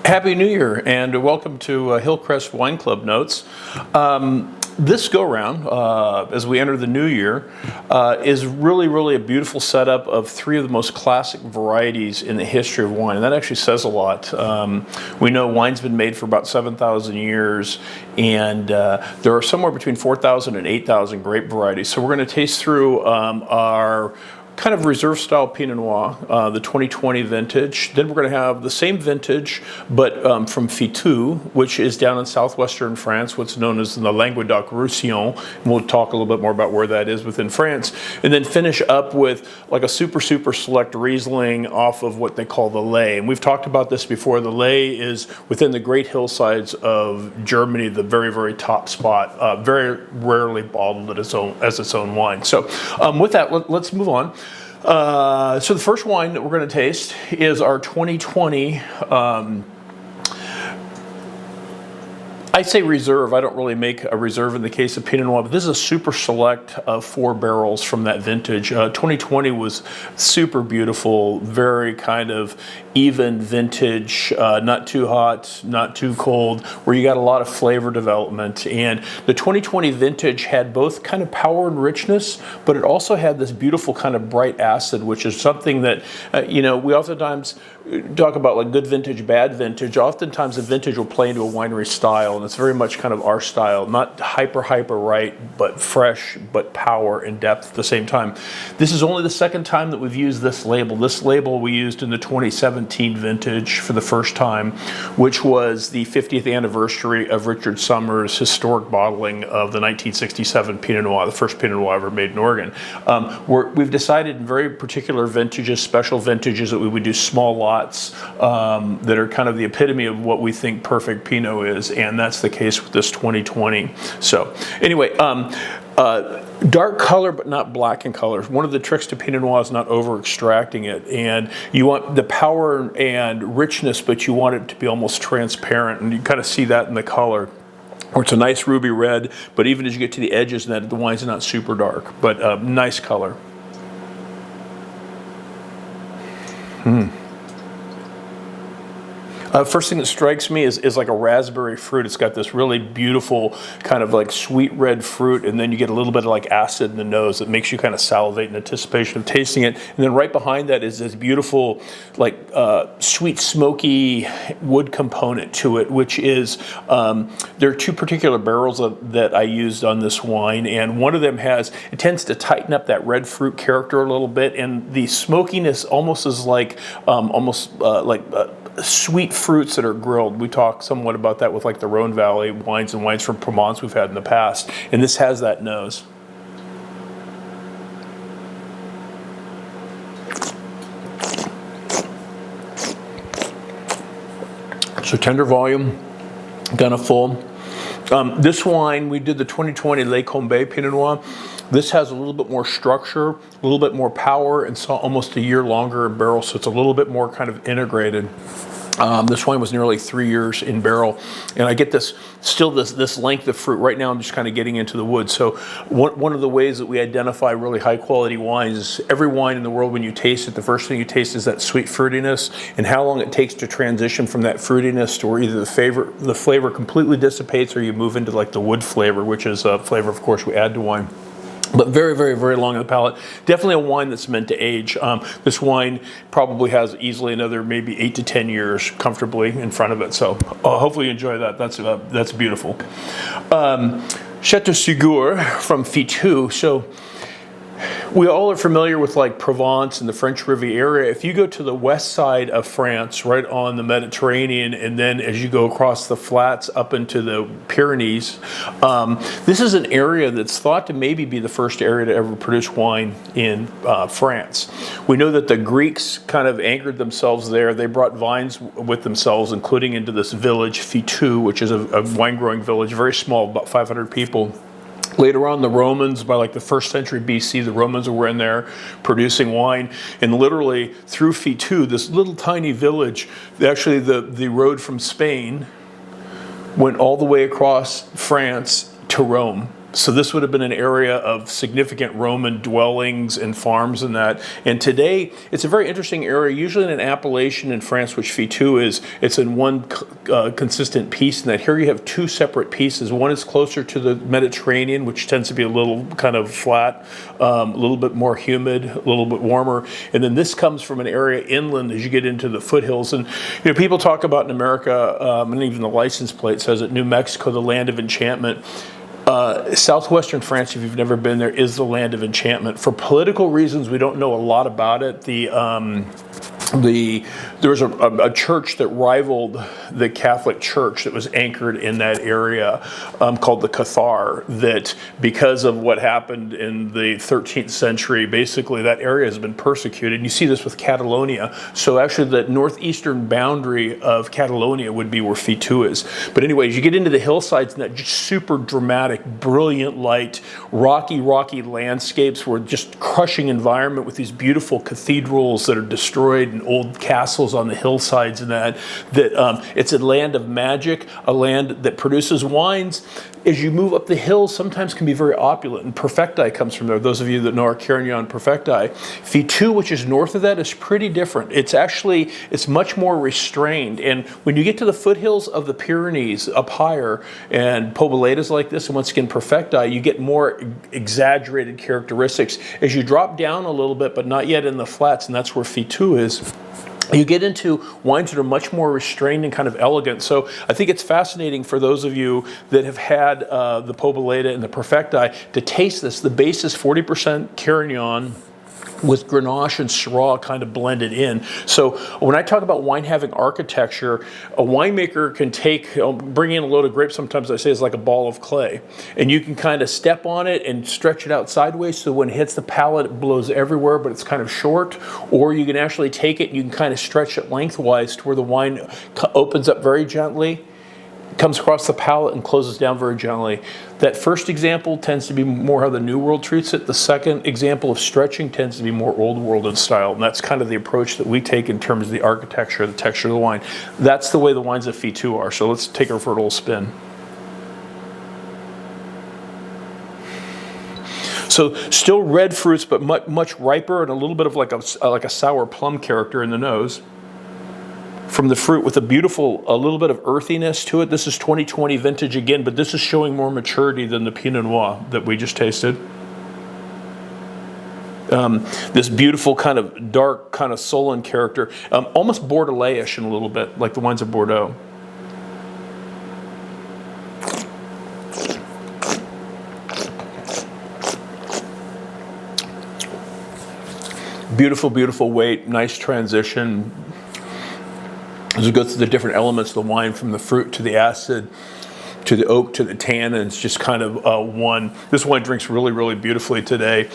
Happy New Year and welcome to HillCrest Wine Club Notes. This go-round, as we enter the new year, is really a beautiful setup of three of the most classic varieties in the history of wine. And that actually says a lot. We know wine's been made for about 7,000 years, and there are somewhere between 4,000 and 8,000 grape varieties. So we're going to taste through our kind of reserve style Pinot Noir, the 2020 vintage. Then we're going to have the same vintage, but from Fitou, which is down in southwestern France, what's known as the Languedoc-Roussillon. And we'll talk a little bit more about where that is within France. And then finish up with like a super select Riesling off of what they call the Lay. And we've talked about this before. The Lay is within the great hillsides of Germany, the very top spot, very rarely bottled as its own wine. So with that, let's move on. So the first wine that we're going to taste is our 2020, I say reserve. I don't really make a reserve in the case of Pinot Noir, but this is a super select of 4 barrels from that vintage. 2020 was super beautiful, very kind of even vintage, not too hot, not too cold, where you got a lot of flavor development. And the 2020 vintage had both kind of power and richness, but it also had this beautiful kind of bright acid, which is something that, we oftentimes talk about like good vintage, bad vintage. Oftentimes a vintage will play into a winery style, and it's very much kind of our style, not hyper right, but fresh, but power and depth at the same time. This is only the second time that we've used this label. This label we used in the 2017 vintage for the first time, which was the 50th anniversary of Richard Summers' historic bottling of the 1967 Pinot Noir, the first Pinot Noir ever made in Oregon. We've decided in very particular vintages, special vintages, that we would do small lots that are kind of the epitome of what we think perfect Pinot is, and that's the case with this 2020. So anyway, dark color but not black in color. One of the tricks to Pinot Noir is not over extracting it, and you want the power and richness, but you want it to be almost transparent, and you kind of see that in the color. Or it's a nice ruby red, but even as you get to the edges, that the wine's not super dark, but nice color. First thing that strikes me is like a raspberry fruit. It's got this really beautiful kind of like sweet red fruit, and then you get a little bit of like acid in the nose that makes you kind of salivate in anticipation of tasting it. And then right behind that is this beautiful like sweet smoky wood component to it, which is, there are 2 particular barrels that I used on this wine, and one of them it tends to tighten up that red fruit character a little bit, and the smokiness almost is like, sweet fruits that are grilled. We talk somewhat about that with like the Rhone Valley wines and wines from Provence we've had in the past, and this has that nose. So tender volume, kind of full. This wine, we did the 2020 Les Combes Pinot Noir. This has a little bit more structure, a little bit more power, and so almost a year longer in barrel, so it's a little bit more kind of integrated. This wine was nearly 3 years in barrel, and I get this length of fruit. Right now I'm just kind of getting into the wood. So one of the ways that we identify really high quality wines is every wine in the world, when you taste it, the first thing you taste is that sweet fruitiness, and how long it takes to transition from that fruitiness to where either the flavor completely dissipates or you move into like the wood flavor, which is a flavor of course we add to wine. But very long in the palate. Definitely a wine that's meant to age. This wine probably has easily another maybe 8 to 10 years comfortably in front of it. So hopefully you enjoy that. That's beautiful. Chateau Ségur from Fitou. So we all are familiar with like Provence and the French Riviera. If you go to the west side of France, right on the Mediterranean, and then as you go across the flats up into the Pyrenees, this is an area that's thought to maybe be the first area to ever produce wine in France. We know that the Greeks kind of anchored themselves there. They brought vines with themselves, including into this village, Fitou, which is a wine-growing village, very small, about 500 people. Later on, the Romans, by like the 1st century BC, the Romans were in there producing wine, and literally through Fitou, this little tiny village, actually the road from Spain went all the way across France to Rome. So this would have been an area of significant Roman dwellings and farms and that. And today, it's a very interesting area. Usually in an appellation in France, which Fitou is, it's in one consistent piece. And that here you have two separate pieces. One is closer to the Mediterranean, which tends to be a little kind of flat, a little bit more humid, a little bit warmer. And then this comes from an area inland as you get into the foothills. And people talk about in America, and even the license plate says it, New Mexico, the land of enchantment. Southwestern France, if you've never been there, is the land of enchantment. For political reasons, we don't know a lot about it. There was a church that rivaled the Catholic Church that was anchored in that area called the Cathar, that because of what happened in the 13th century, basically that area has been persecuted. And you see this with Catalonia. So actually the northeastern boundary of Catalonia would be where Fitou is. But anyways, you get into the hillsides and that just super dramatic, brilliant light, rocky landscapes where just crushing environment with these beautiful cathedrals that are destroyed and old castles on the hillsides and that it's a land of magic, a land that produces wines. As you move up the hills, sometimes can be very opulent, and Perfecti comes from there. Those of you that know our Carignan Perfecti. Fitou, which is north of that, is pretty different. It's much more restrained, and when you get to the foothills of the Pyrenees up higher, and Pobledas like this, and once again Perfecti, you get more exaggerated characteristics. As you drop down a little bit, but not yet in the flats, and that's where Fitou is, you get into wines that are much more restrained and kind of elegant. So I think it's fascinating for those of you that have had the Poboleda and the Perfecti to taste this. The base is 40% Carignan with Grenache and Syrah kind of blended in. So when I talk about wine having architecture, a winemaker can bring in a load of grapes, sometimes I say it's like a ball of clay. And you can kind of step on it and stretch it out sideways so when it hits the palate, it blows everywhere, but it's kind of short. Or you can actually take it and you can kind of stretch it lengthwise to where the wine opens up very gently, comes across the palate and closes down very gently. That first example tends to be more how the New World treats it. The second example of stretching tends to be more Old World in style, and that's kind of the approach that we take in terms of the architecture, the texture of the wine. That's the way the wines of Fitou are. So let's take her for a little spin. So still red fruits, but much riper and a little bit of like a sour plum character in the nose from the fruit, with a little bit of earthiness to it. This is 2020 vintage again, but this is showing more maturity than the Pinot Noir that we just tasted. This beautiful kind of dark, kind of sullen character, almost Bordelais-ish in a little bit, like the wines of Bordeaux. Beautiful, beautiful weight, nice transition. As we go through the different elements of the wine, from the fruit to the acid, to the oak, to the tannins, just kind of one. This wine drinks really, really beautifully today.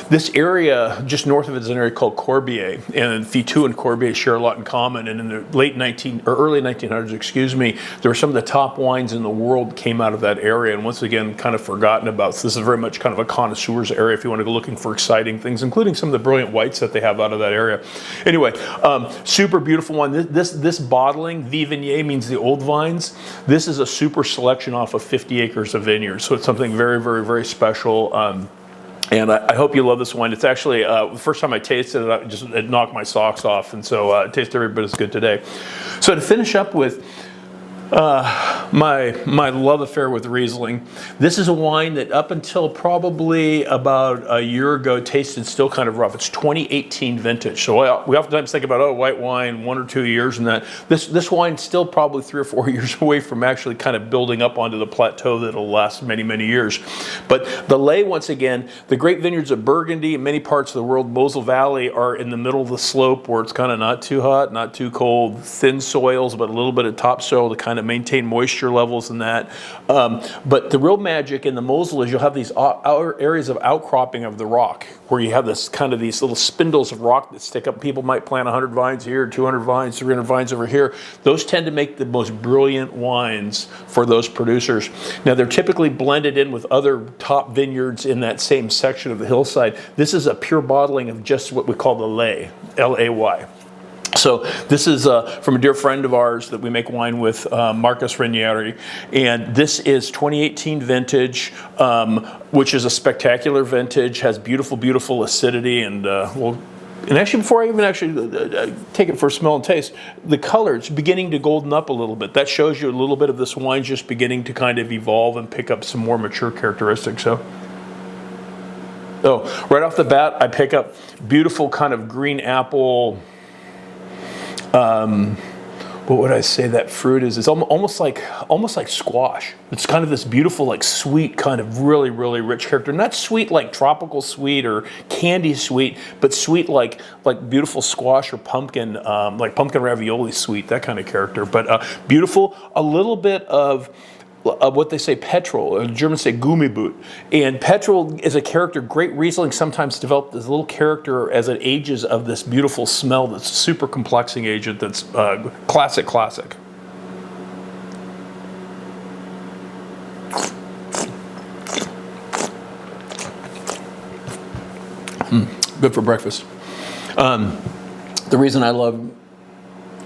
This area just north of it is an area called Corbière, and Fitou and Corbière share a lot in common. And in the early 1900s, excuse me, there were some of the top wines in the world came out of that area, and once again, kind of forgotten about. So this is very much kind of a connoisseur's area if you want to go looking for exciting things, including some of the brilliant whites that they have out of that area. Anyway, super beautiful one. This bottling, Viognier, means the old vines. This is a super selection off of 50 acres of vineyards. So it's something very, very, very special. And I hope you love this wine. It's actually, the first time I tasted it, it knocked my socks off. And so it tastes every bit as good today. So to finish up with my love affair with Riesling. This is a wine that up until probably about a year ago tasted still kind of rough. It's 2018 vintage. So we oftentimes think about, white wine, 1 or 2 years and that. This wine's still probably 3 or 4 years away from actually kind of building up onto the plateau that'll last many, many years. But the lay, once again, the great vineyards of Burgundy and many parts of the world, Mosel Valley, are in the middle of the slope where it's kind of not too hot, not too cold, thin soils, but a little bit of topsoil to kind of maintain moisture levels and that. But the real magic in the Mosel is you'll have these outer areas of outcropping of the rock, where you have this kind of these little spindles of rock that stick up. People might plant 100 vines here, 200 vines, 300 vines over here. Those tend to make the most brilliant wines for those producers. Now they're typically blended in with other top vineyards in that same section of the hillside. This is a pure bottling of just what we call the lay, L-A-Y. So this is from a dear friend of ours that we make wine with, Marcus Ranieri, and this is 2018 vintage, which is a spectacular vintage, has beautiful, beautiful acidity, and and actually, before I even actually take it for smell and taste, the color, it's beginning to golden up a little bit. That shows you a little bit of this wine just beginning to kind of evolve and pick up some more mature characteristics. So, right off the bat, I pick up beautiful kind of green apple. What would I say that fruit is? It's almost like squash. It's kind of this beautiful, like sweet, kind of really, really rich character. Not sweet like tropical sweet or candy sweet, but sweet like beautiful squash or pumpkin, like pumpkin ravioli sweet, that kind of character. But beautiful, a little bit of what they say petrol, the Germans say Gummibut. And petrol is a character, great Riesling sometimes develop this little character as it ages of this beautiful smell that's a super complexing agent that's classic. Good for breakfast. The reason I love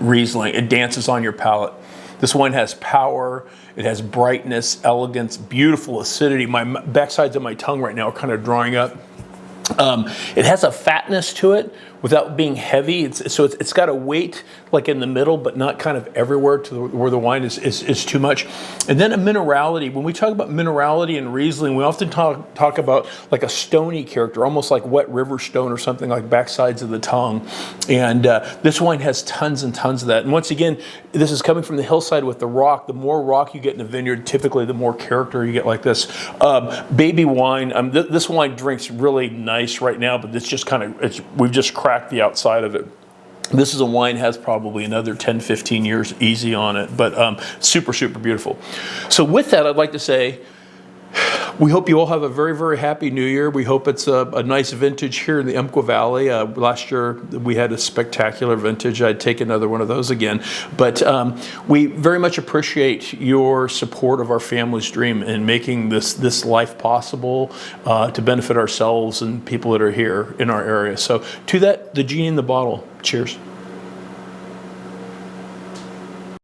Riesling, it dances on your palate. This wine has power, it has brightness, elegance, beautiful acidity. My backsides of my tongue right now are kind of drying up. It has a fatness to it without being heavy. It's got a weight like in the middle, but not kind of everywhere where the wine is too much. And then a minerality. When we talk about minerality in Riesling, we often talk about like a stony character, almost like wet river stone or something, like backsides of the tongue. And this wine has tons and tons of that. And once again, this is coming from the hillside with the rock. The more rock you get in a vineyard, typically the more character you get like this. Baby wine. This wine drinks really nice right now, but it's just we've just cracked the outside of it. This is a wine has probably another 10, 15 years easy on it, but super, super beautiful. So with that, I'd like to say, we hope you all have a very, very happy New Year. We hope it's a nice vintage here in the Umpqua Valley. Last year, we had a spectacular vintage. I'd take another one of those again. But we very much appreciate your support of our family's dream in making this life possible to benefit ourselves and people that are here in our area. So to that, the genie in the bottle. Cheers.